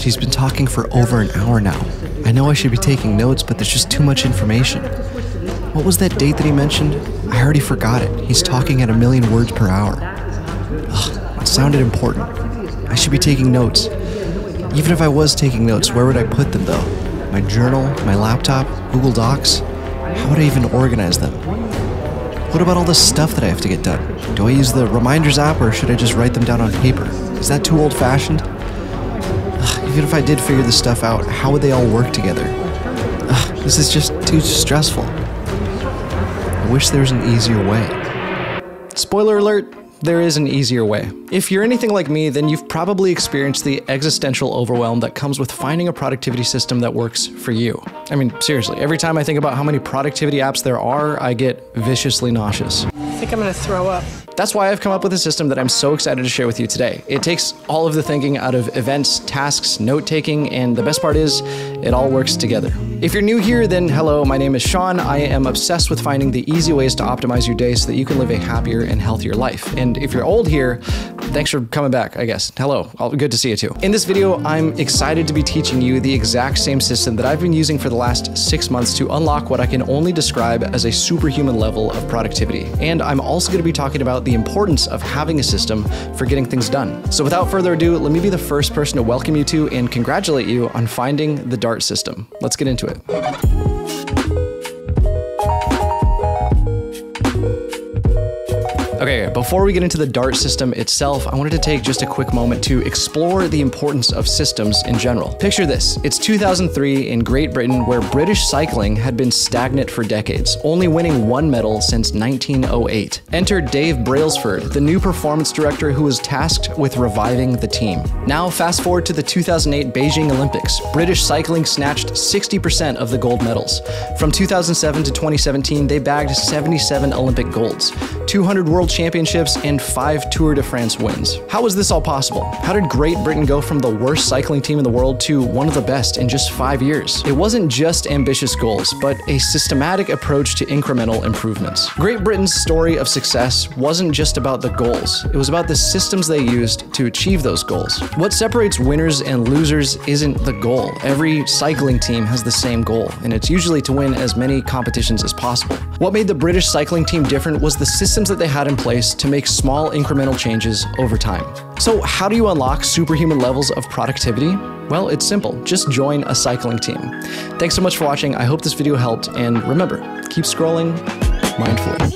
he's been talking for over an hour now. I know I should be taking notes, but there's just too much information. What was that date that he mentioned? I already forgot it. He's talking at 1,000,000 words per hour. Ugh, it sounded important. I should be taking notes. Even if I was taking notes, where would I put them though? My journal, my laptop, Google Docs? How would I even organize them? What about all the stuff that I have to get done? Do I use the Reminders app or should I just write them down on paper? Is that too old-fashioned? Even if I did figure this stuff out, how would they all work together? This is just too stressful. I wish there was an easier way. Spoiler alert, there is an easier way. If you're anything like me, then you've probably experienced the existential overwhelm that comes with finding a productivity system that works for you. I mean, seriously, every time I think about how many productivity apps there are, I get viciously nauseous. I think I'm gonna throw up. That's why I've come up with a system that I'm so excited to share with you today. It takes all of the thinking out of events, tasks, note-taking, and the best part is, it all works together. If you're new here, then hello, my name is Sean. I am obsessed with finding the easy ways to optimize your day so that you can live a happier and healthier life. And if you're old here, thanks for coming back, I guess. Hello, good to see you too. In this video, I'm excited to be teaching you the exact same system that I've been using for the last 6 months to unlock what I can only describe as a superhuman level of productivity. And I'm also going to be talking about the importance of having a system for getting things done. So without further ado, let me be the first person to welcome you to and congratulate you on finding the DART system. Let's get into it. Okay, before we get into the DART system itself, I wanted to take just a quick moment to explore the importance of systems in general. Picture this, it's 2003 in Great Britain where British cycling had been stagnant for decades, only winning 1 medal since 1908. Enter Dave Brailsford, the new performance director who was tasked with reviving the team. Now fast forward to the 2008 Beijing Olympics. British cycling snatched 60% of the gold medals. From 2007 to 2017, they bagged 77 Olympic golds, 200 World Championships, and 5 Tour de France wins. How was this all possible? How did Great Britain go from the worst cycling team in the world to one of the best in just 5 years? It wasn't just ambitious goals, but a systematic approach to incremental improvements. Great Britain's story of success wasn't just about the goals. It was about the systems they used to achieve those goals. What separates winners and losers isn't the goal. Every cycling team has the same goal, and it's usually to win as many competitions as possible. What made the British cycling team different was the systems that they had in place to make small incremental changes over time. So how do you unlock superhuman levels of productivity? Well, it's simple. Just join a cycling team. Thanks so much for watching. I hope this video helped, and remember, keep scrolling mindfully.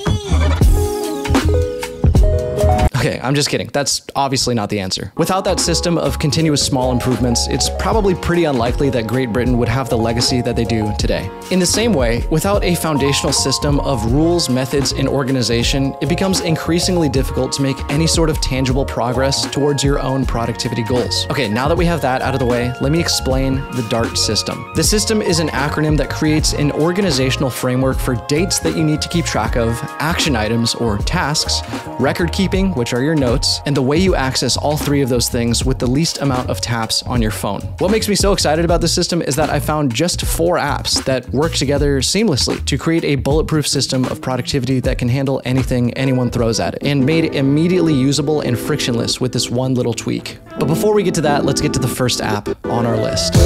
Okay, I'm just kidding. That's obviously not the answer. Without that system of continuous small improvements, it's probably pretty unlikely that Great Britain would have the legacy that they do today. In the same way, without a foundational system of rules, methods, and organization, it becomes increasingly difficult to make any sort of tangible progress towards your own productivity goals. Okay, now that we have that out of the way, let me explain the DART system. The system is an acronym that creates an organizational framework for dates that you need to keep track of, action items or tasks, record keeping, which are your notes, and the way you access all 3 of those things with the least amount of taps on your phone. What makes me so excited about this system is that I found just 4 apps that work together seamlessly to create a bulletproof system of productivity that can handle anything anyone throws at it, and made immediately usable and frictionless with this one little tweak. But before we get to that, let's get to the first app on our list.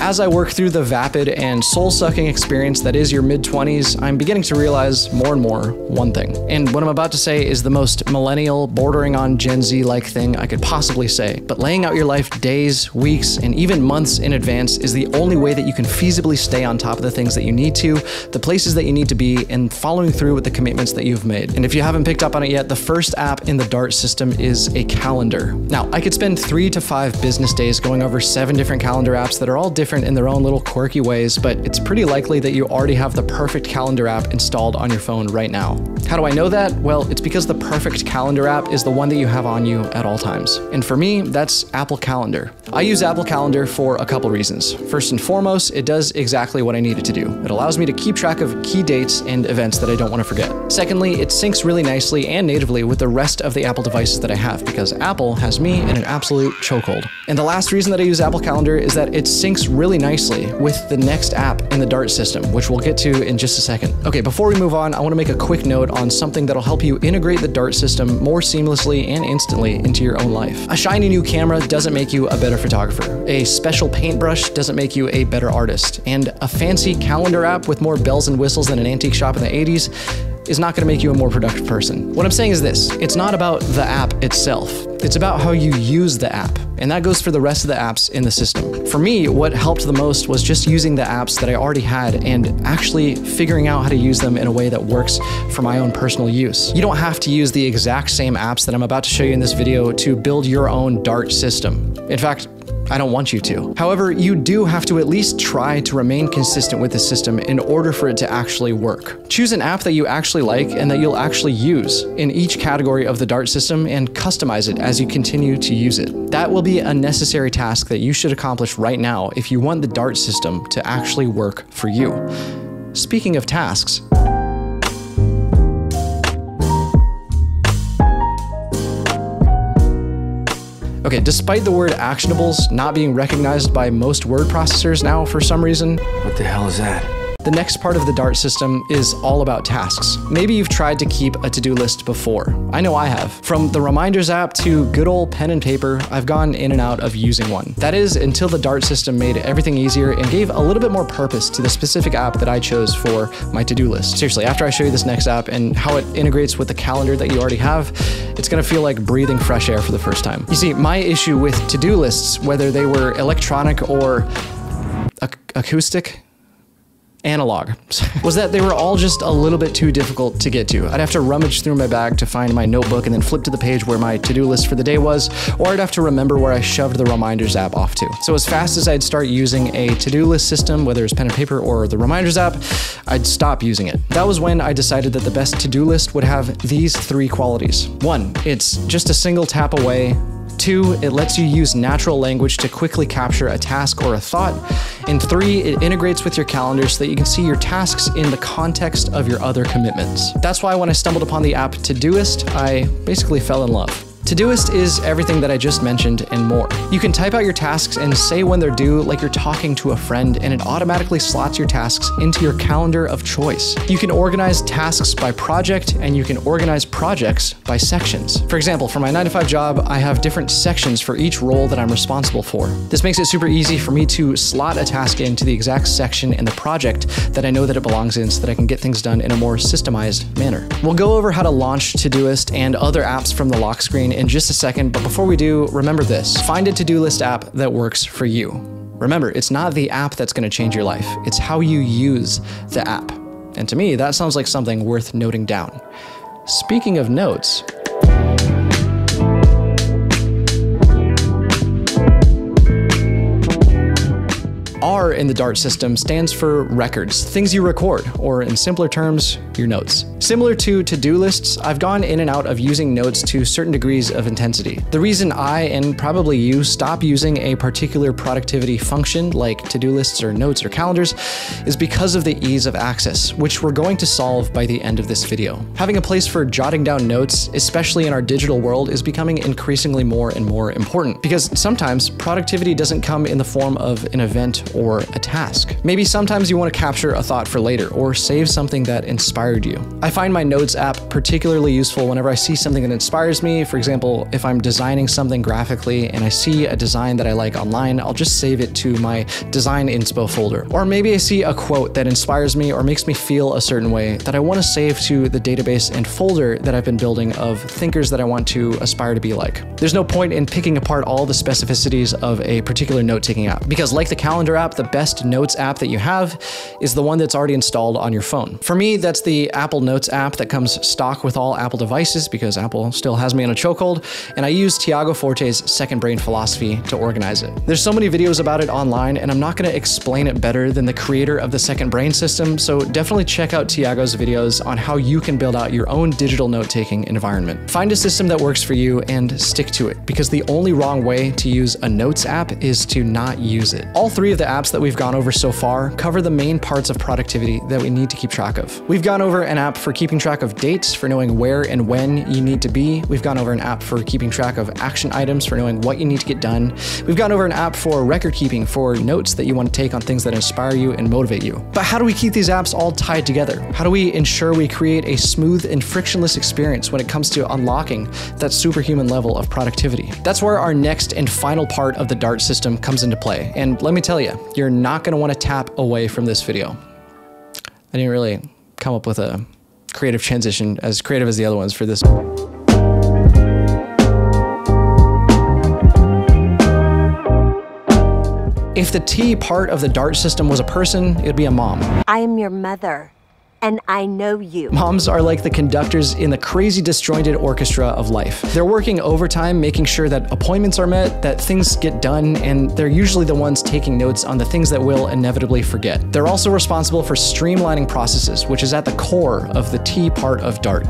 As I work through the vapid and soul-sucking experience that is your mid-20s, I'm beginning to realize more and more one thing. And what I'm about to say is the most millennial, bordering on Gen Z-like thing I could possibly say. But laying out your life days, weeks, and even months in advance is the only way that you can feasibly stay on top of the things that you need to, the places that you need to be, and following through with the commitments that you've made. And if you haven't picked up on it yet, the first app in the DART system is a calendar. Now, I could spend 3 to 5 business days going over 7 different calendar apps that are all different in their own little quirky ways, but it's pretty likely that you already have the perfect calendar app installed on your phone right now. How do I know that? Well, it's because the perfect calendar app is the one that you have on you at all times. And for me, that's Apple Calendar. I use Apple Calendar for a couple reasons. First and foremost, it does exactly what I need it to do. It allows me to keep track of key dates and events that I don't want to forget. Secondly, it syncs really nicely and natively with the rest of the Apple devices that I have because Apple has me in an absolute chokehold. And the last reason that I use Apple Calendar is that it syncs really really nicely with the next app in the Dart system, which we'll get to in just a second. Okay, before we move on, I want to make a quick note on something that'll help you integrate the Dart system more seamlessly and instantly into your own life. A shiny new camera doesn't make you a better photographer. A special paintbrush doesn't make you a better artist. And a fancy calendar app with more bells and whistles than an antique shop in the 80s is not going to make you a more productive person. What I'm saying is this: it's not about the app itself. It's about how you use the app. And that goes for the rest of the apps in the system. For me, what helped the most was just using the apps that I already had and actually figuring out how to use them in a way that works for my own personal use. You don't have to use the exact same apps that I'm about to show you in this video to build your own Dart system. In fact, I don't want you to. However, you do have to at least try to remain consistent with the system in order for it to actually work. Choose an app that you actually like and that you'll actually use in each category of the Dart system and customize it as you continue to use it. That will be a necessary task that you should accomplish right now if you want the Dart system to actually work for you. Speaking of tasks, okay, despite the word actionables not being recognized by most word processors now for some reason. What the hell is that? The next part of the Dart system is all about tasks. Maybe you've tried to keep a to-do list before. I know I have. From the reminders app to good old pen and paper, I've gone in and out of using one. That is, until the Dart system made everything easier and gave a little bit more purpose to the specific app that I chose for my to-do list. Seriously, after I show you this next app and how it integrates with the calendar that you already have, it's gonna feel like breathing fresh air for the first time. You see, my issue with to-do lists, whether they were electronic or acoustic, analog, was that they were all just a little bit too difficult to get to. I'd have to rummage through my bag to find my notebook and then flip to the page where my to-do list for the day was, or I'd have to remember where I shoved the reminders app off to. So as fast as I'd start using a to-do list system, whether it's pen and paper or the reminders app, I'd stop using it. That was when I decided that the best to-do list would have these three qualities. 1, it's just a single tap away. 2, it lets you use natural language to quickly capture a task or a thought. And 3, it integrates with your calendar so that you can see your tasks in the context of your other commitments. That's why when I stumbled upon the app Todoist, I basically fell in love. Todoist is everything that I just mentioned and more. You can type out your tasks and say when they're due like you're talking to a friend, and it automatically slots your tasks into your calendar of choice. You can organize tasks by project, and you can organize projects by sections. For example, for my 9-to-5 job, I have different sections for each role that I'm responsible for. This makes it super easy for me to slot a task into the exact section in the project that I know that it belongs in so that I can get things done in a more systemized manner. We'll go over how to launch Todoist and other apps from the lock screen in just a second, but before we do, remember this: find a to-do list app that works for you. Remember, it's not the app that's going to change your life, it's how you use the app. And to me, that sounds like something worth noting down. Speaking of notes, R in the Dart system stands for records, things you record, or in simpler terms, your notes. Similar to to-do lists, I've gone in and out of using notes to certain degrees of intensity. The reason I, and probably you, stop using a particular productivity function like to-do lists or notes or calendars is because of the ease of access, which we're going to solve by the end of this video. Having a place for jotting down notes, especially in our digital world, is becoming increasingly more and more important, because sometimes productivity doesn't come in the form of an event or a task. Maybe sometimes you want to capture a thought for later or save something that inspired you. I find my Notes app particularly useful whenever I see something that inspires me. For example, if I'm designing something graphically and I see a design that I like online, I'll just save it to my design inspo folder. Or maybe I see a quote that inspires me or makes me feel a certain way that I want to save to the database and folder that I've been building of thinkers that I want to aspire to be like. There's no point in picking apart all the specificities of a particular note-taking app, because like the calendar app, the best notes app that you have is the one that's already installed on your phone. For me, that's the Apple Notes app that comes stock with all Apple devices, because Apple still has me in a chokehold, and I use Tiago Forte's second brain philosophy to organize it. There's so many videos about it online, and I'm not going to explain it better than the creator of the second brain system, so definitely check out Tiago's videos on how you can build out your own digital note-taking environment. Find a system that works for you and stick to it, because the only wrong way to use a notes app is to not use it. All three of the apps that we've gone over so far cover the main parts of productivity that we need to keep track of. We've gone over an app for keeping track of dates, for knowing where and when you need to be. We've gone over an app for keeping track of action items, for knowing what you need to get done. We've gone over an app for record keeping, for notes that you want to take on things that inspire you and motivate you. But how do we keep these apps all tied together? How do we ensure we create a smooth and frictionless experience when it comes to unlocking that superhuman level of productivity? That's where our next and final part of the DART system comes into play. And let me tell you, you're not going to want to tap away from this video. I didn't really come up with a creative transition as creative as the other ones for this. If the T part of the DART system was a person, it'd be a mom. I am your mother, and I know you. Moms are like the conductors in the crazy disjointed orchestra of life. They're working overtime, making sure that appointments are met, that things get done, and they're usually the ones taking notes on the things that we'll inevitably forget. They're also responsible for streamlining processes, which is at the core of the T part of DART.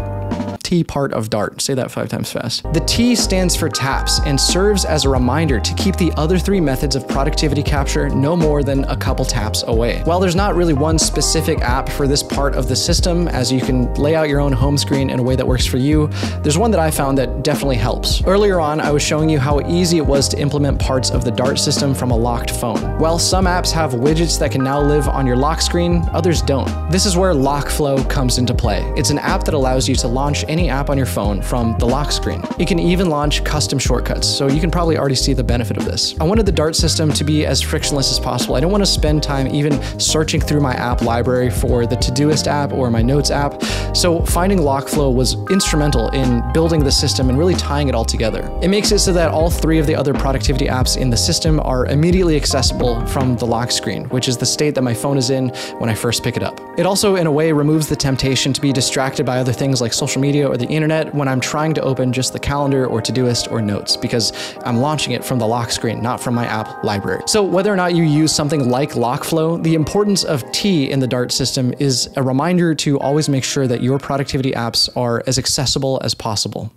T part of DART. Say that 5 times fast. The T stands for taps and serves as a reminder to keep the other 3 methods of productivity capture no more than a couple taps away. While there's not really one specific app for this part of the system, as you can lay out your own home screen in a way that works for you, there's one that I found that definitely helps. Earlier on, I was showing you how easy it was to implement parts of the DART system from a locked phone. While some apps have widgets that can now live on your lock screen, others don't. This is where LockFlow comes into play. It's an app that allows you to launch any app on your phone from the lock screen. It can even launch custom shortcuts, so you can probably already see the benefit of this. I wanted the DART system to be as frictionless as possible. I don't want to spend time even searching through my app library for the Todoist app or my Notes app, so finding LockFlow was instrumental in building the system and really tying it all together. It makes it so that all 3 of the other productivity apps in the system are immediately accessible from the lock screen, which is the state that my phone is in when I first pick it up. It also, in a way, removes the temptation to be distracted by other things like social media or the internet when I'm trying to open just the calendar or Todoist or Notes, because I'm launching it from the lock screen, not from my app library. So whether or not you use something like LockFlow, the importance of T in the DART system is a reminder to always make sure that your productivity apps are as accessible as possible.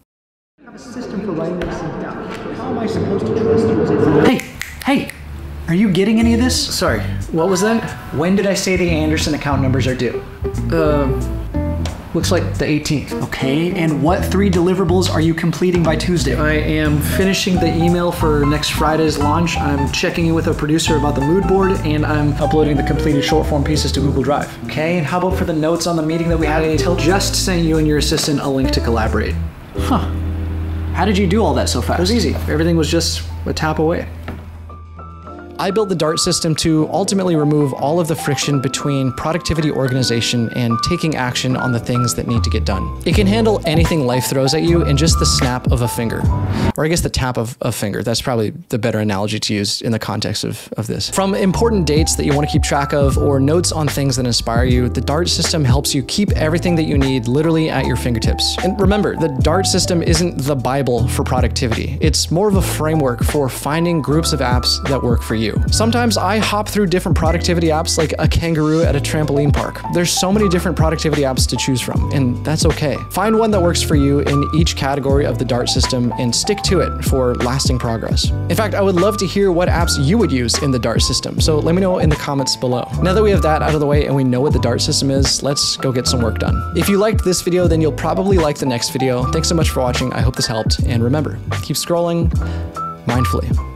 I have a system for writing this thing down. How am I supposed to trust you? Hey, are you getting any of this? Sorry, what was that? When did I say the Anderson account numbers are due? Looks like the 18th. Okay, and what 3 deliverables are you completing by Tuesday? I am finishing the email for next Friday's launch. I'm checking in with a producer about the mood board, and I'm uploading the completed short form pieces to Google Drive. Okay, and how about for the notes on the meeting that we had until Just sent you and your assistant a link to collaborate. Huh. How did you do all that so fast? It was easy. Everything was just a tap away. I built the DART system to ultimately remove all of the friction between productivity organization and taking action on the things that need to get done. It can handle anything life throws at you in just the snap of a finger. Or I guess the tap of a finger. That's probably the better analogy to use in the context of this. From important dates that you want to keep track of or notes on things that inspire you, the DART system helps you keep everything that you need literally at your fingertips. And remember, the DART system isn't the Bible for productivity. It's more of a framework for finding groups of apps that work for you. Sometimes I hop through different productivity apps like a kangaroo at a trampoline park. There's so many different productivity apps to choose from, and that's okay. Find one that works for you in each category of the DART system and stick to it for lasting progress. In fact, I would love to hear what apps you would use in the DART system, so let me know in the comments below. Now that we have that out of the way and we know what the DART system is, let's go get some work done. If you liked this video, then you'll probably like the next video. Thanks so much for watching. I hope this helped, and remember, keep scrolling mindfully.